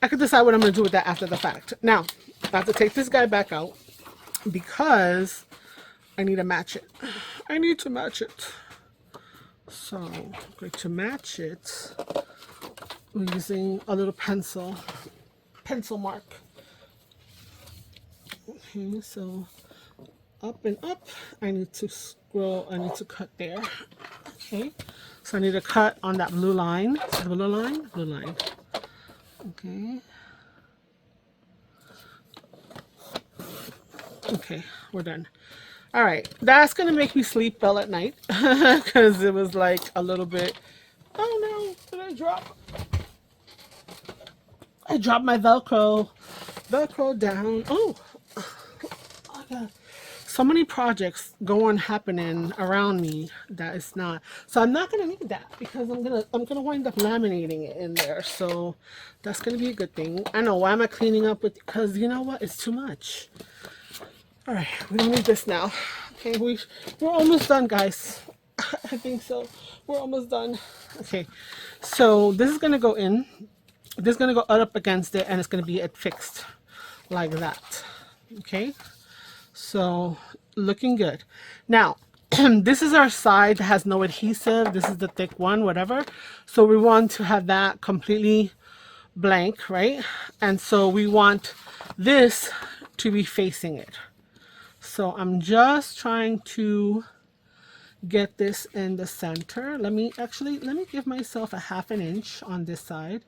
I could decide what I'm gonna do with that after the fact. Now, I have to take this guy back out because I need to match it. I need to match it. So I'm going to match it using a little pencil mark. Okay, so up and up, I need to scroll, I need to cut there. Okay, so I need to cut on that blue line. Blue line. Okay. Okay, we're done. All right, that's gonna make me sleep well at night because it was like a little bit. Oh no, did I drop? I dropped my Velcro down. Oh, I got so many projects happening around me that it's not. So I'm not gonna need that because I'm gonna wind up laminating it in there. So that's gonna be a good thing. I know, why am I cleaning up with? Because you know what, it's too much. All right, we don't need this now. Okay, we're almost done, guys. I think so. We're almost done. Okay, so this is gonna go in. This is gonna go up against it, and it's gonna be fixed like that. Okay, so looking good. Now, this is our side that has no adhesive. This is the thick one, whatever. So we want to have that completely blank, right? And so we want this to be facing it. So I'm just trying to get this in the center. Let me give myself a 1/2 inch on this side.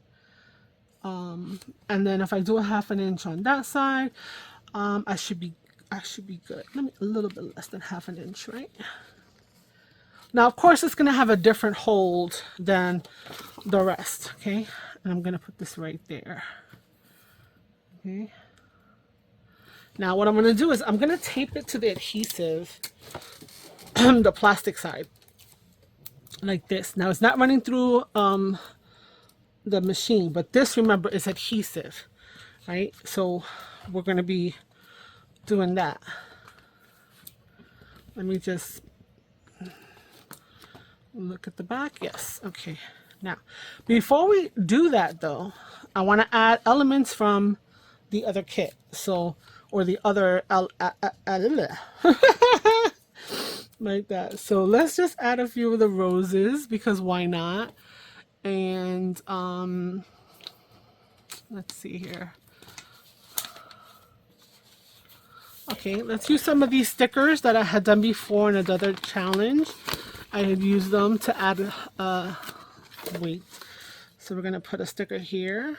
And then if I do a 1/2 inch on that side, I should be good. Let me a little bit less than 1/2 inch, right? Now, of course, it's gonna have a different hold than the rest, okay? And I'm gonna put this right there. Okay. Now what I'm going to do is I'm going to tape it to the adhesive, the plastic side, like this. Now it's not running through the machine, but this, remember, is adhesive, right? So we're going to be doing that. Let me just look at the back. Yes, okay. Now, before we do that though, I want to add elements from the other kit. So, or the other like that. So let's just add a few of the roses because why not? And let's see here. Okay, let's use some of these stickers that I had done before in another challenge. I had used them to add wait. So we're going to put a sticker here.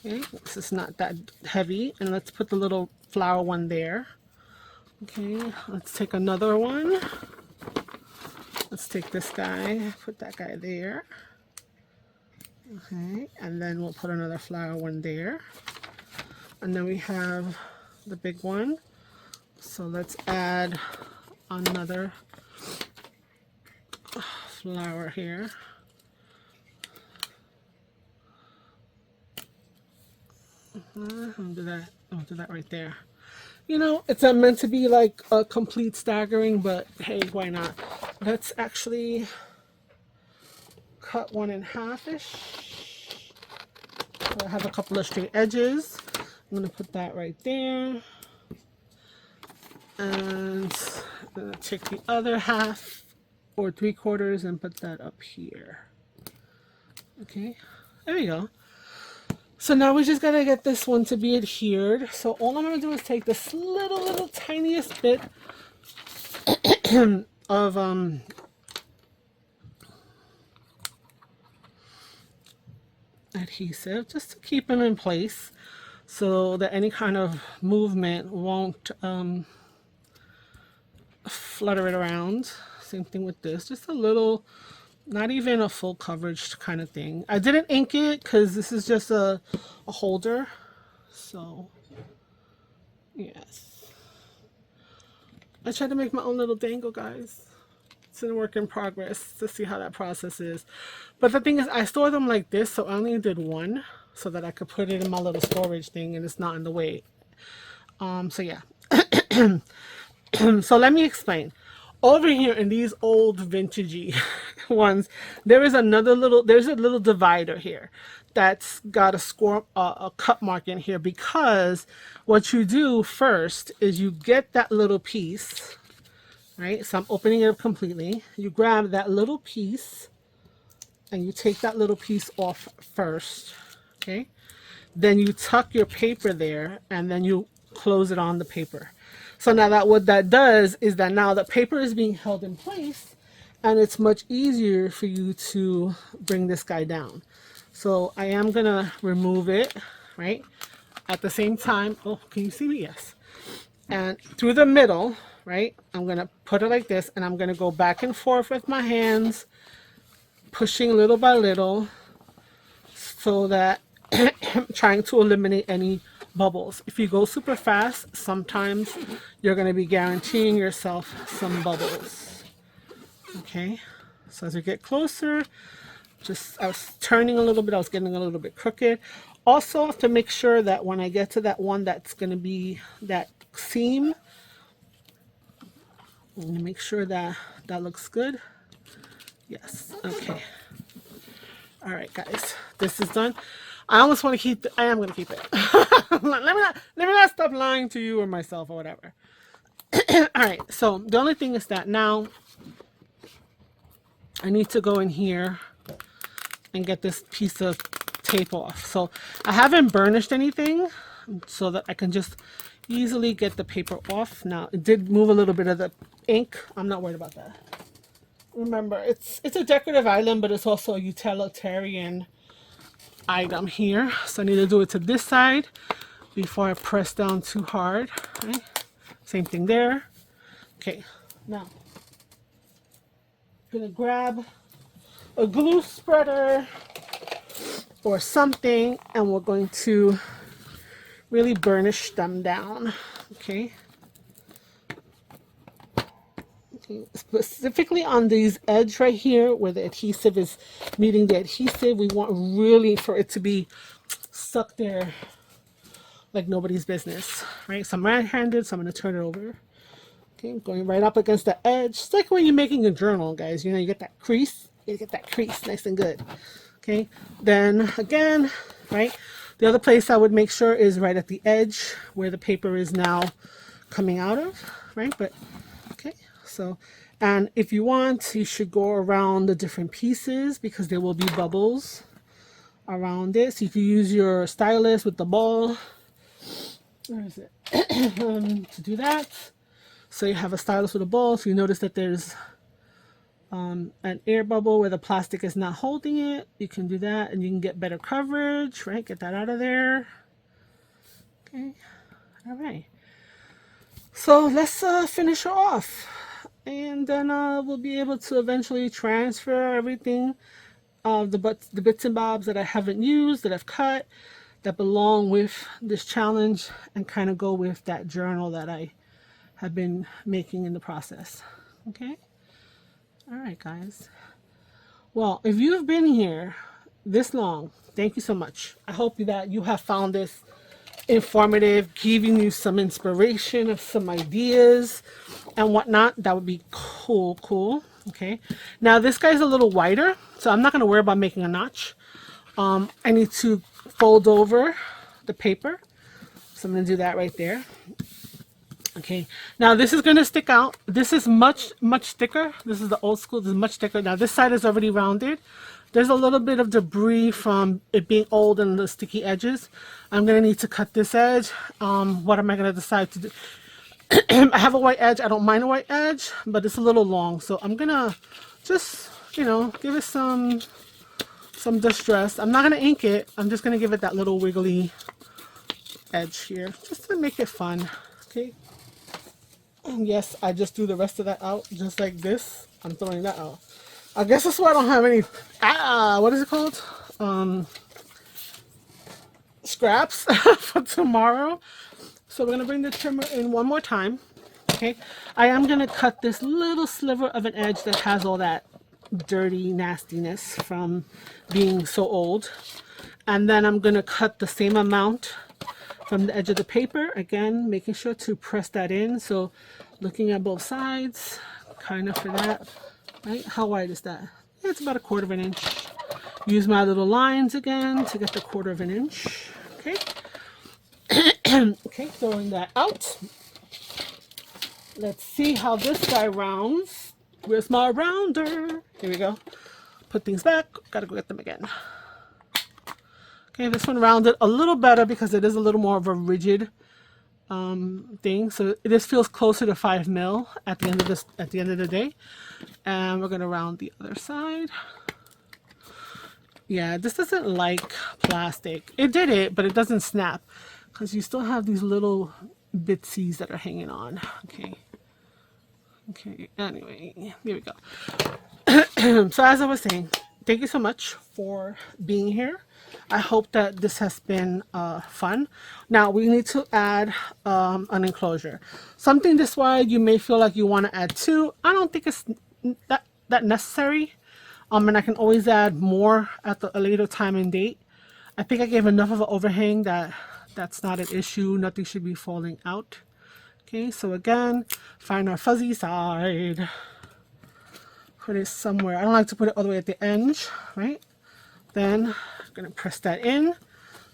Okay, this is not that heavy. And let's put the little flower one there. Okay, let's take another one. Let's take this guy, put that guy there. Okay, and then we'll put another flower one there. And then we have the big one. So let's add another flower here. I'll do that. I'll do that right there. You know, it's not meant to be like a complete staggering, but hey, why not? Let's actually cut one in half-ish. So I have a couple of straight edges. I'm going to put that right there. And I'm going to take the other half or 3/4 and put that up here. Okay, there we go. So now we just gotta get this one to be adhered. So all I'm gonna do is take this little tiniest bit of adhesive just to keep them in place so that any kind of movement won't flutter it around. Same thing with this, just a little, not even a full coverage kind of thing. I didn't ink it because this is just a holder. So, yes. I tried to make my own little dangle, guys. It's a work in progress to see how that process is. But the thing is, I store them like this, so I only did one so that I could put it in my little storage thing and it's not in the way. So yeah. So let me explain. Over here in these old vintagey ones, there's a little divider here that's got a cut mark in here, because what you do first is you get that little piece, right? So I'm opening it up completely. You grab that little piece and you take that little piece off first, okay? Then you tuck your paper there and then you close it on the paper. So now that what that does is that now the paper is being held in place and it's much easier for you to bring this guy down. So I am gonna remove it, right? At the same time, oh, can you see me? Yes. And through the middle, right? I'm gonna put it like this and I'm gonna go back and forth with my hands, pushing little by little so that I'm trying to eliminate any bubbles. If you go super fast, sometimes you're going to be guaranteeing yourself some bubbles. Okay, so as we get closer, I was turning a little bit, I was getting a little bit crooked. Also, have to make sure that when I get to that one that's going to be that seam, I'm going to make sure that that looks good. Yes, okay. All right, guys, this is done. I almost want to keep I am going to keep it. let me not stop lying to you or myself or whatever. All right, so the only thing is that now I need to go in here and get this piece of tape off. So I haven't burnished anything so that I can just easily get the paper off. Now it did move a little bit of the ink. I'm not worried about that. Remember, it's a decorative item, but it's also a utilitarian item here. So I need to do it to this side before I press down too hard. Right? Same thing there. Okay, now I'm gonna grab a glue spreader or something and we're going to really burnish them down. Okay. Specifically on these edge right here where the adhesive is meeting the adhesive, we want really for it to be stuck there like nobody's business, right? So I'm right-handed, so I'm going to turn it over. Okay, going right up against the edge. It's like when you're making a journal, guys. You know, you get that crease. You get that crease nice and good. Okay, then again, right? The other place I would make sure is right at the edge where the paper is now coming out of, right? But okay. So, and if you want, you should go around the different pieces because there will be bubbles around it. So you can use your stylus with the ball. Where is it? To do that. So you have a stylus with a ball. So you notice that there's an air bubble where the plastic is not holding it. You can do that and you can get better coverage, right? Get that out of there. Okay, all right. So let's finish her off. And then we'll be able to eventually transfer everything, the bits and bobs that I haven't used, that I've cut, that belong with this challenge, and kind of go with that journal that I have been making in the process. Okay? All right, guys. Well, if you've been here this long, thank you so much. I hope that you have found this informative, giving you some inspiration of some ideas and whatnot. That would be cool. Okay, now this guy's a little wider, so I'm not going to worry about making a notch. I need to fold over the paper, so I'm going to do that right there. Okay, now this is going to stick out. This is much thicker. This is the old school. This is much thicker. Now this side is already rounded. There's a little bit of debris from it being old and the sticky edges. I'm going to need to cut this edge. What am I going to decide to do? I have a white edge. I don't mind a white edge, but it's a little long. So I'm going to just, give it some distress. I'm not going to ink it. I'm just going to give it that little wiggly edge here just to make it fun. Okay. And yes, I just threw the rest of that out just like this. I'm throwing that out. I guess that's why I don't have any, what is it called? Scraps for tomorrow. So we're going to bring the trimmer in one more time. Okay. I am going to cut this little sliver of an edge that has all that dirty nastiness from being so old. And then I'm going to cut the same amount from the edge of the paper. Again, making sure to press that in. So looking at both sides, kind of for that. Right? How wide is that? It's about 1/4 inch. Use my little lines again to get the 1/4 inch. Okay. Okay, throwing that out. Let's see how this guy rounds. Where's my rounder? Here we go. Put things back. Gotta go get them again. Okay, this one rounded a little better because it is a little more of a rigid thing. So this feels closer to 5 mil at the end of the day. And we're gonna round the other side. Yeah, this doesn't like plastic. It did it, but it doesn't snap because you still have these little bitsies that are hanging on. Okay, anyway, there we go. So as I was saying, thank you so much for being here. I hope that this has been fun. Now we need to add an enclosure. Something this wide you may feel like you want to add two. I don't think it's that necessary. And I can always add more at a later time and date. I think I gave enough of an overhang that that's not an issue. Nothing should be falling out. Okay, so again, find our fuzzy side. Put it somewhere. I don't like to put it all the way at the end, right? Then I'm gonna press that in.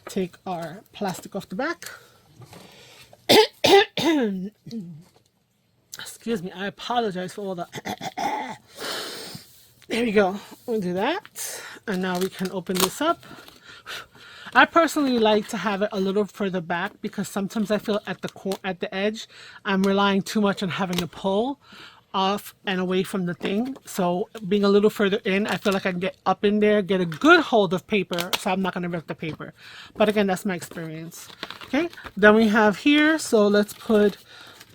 Take our plastic off the back. Excuse me, I apologize for all the there we go. We'll do that. And now we can open this up. I personally like to have it a little further back because sometimes I feel at the edge I'm relying too much on having to pull off and away from the thing. So being a little further in, I feel like I can get up in there, get a good hold of paper, so I'm not going to rip the paper. But again, that's my experience. Okay, then we have here, so let's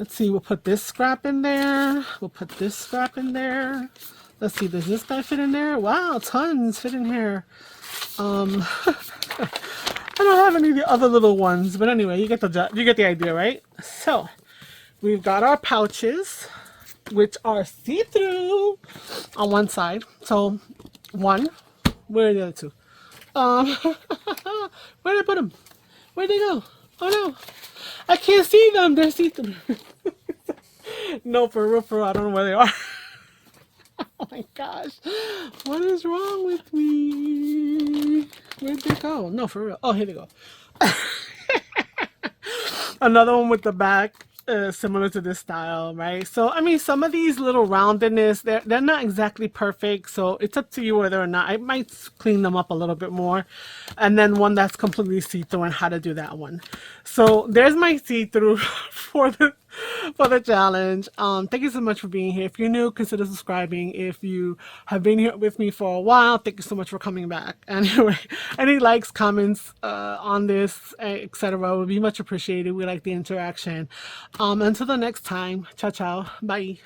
see, we'll put this scrap in there. We'll put this scrap in there. Let's see, does this guy fit in there? Wow, tons fit in here. I don't have any of the other little ones, but anyway, you get the idea, right? So we've got our pouches, which are see-through on one side. So one, where are the other two? Where did I put them? Where'd they go? Oh no, I can't see them. They're see-through. No, for real, I don't know where they are. Oh my gosh, what is wrong with me? Where'd they go? No, for real. Oh, here they go. Another one with the back similar to this style, right? So I mean, some of these little roundedness, they're not exactly perfect, so it's up to you whether or not. I might clean them up a little bit more. And then one that's completely see-through and how to do that one. So there's my see-through for for the challenge. Thank you so much for being here. If you're new, consider subscribing. If you have been here with me for a while, thank you so much for coming back. Anyway, any likes, comments on this, etc. would be much appreciated. We like the interaction. Until the next time, ciao, ciao. Bye.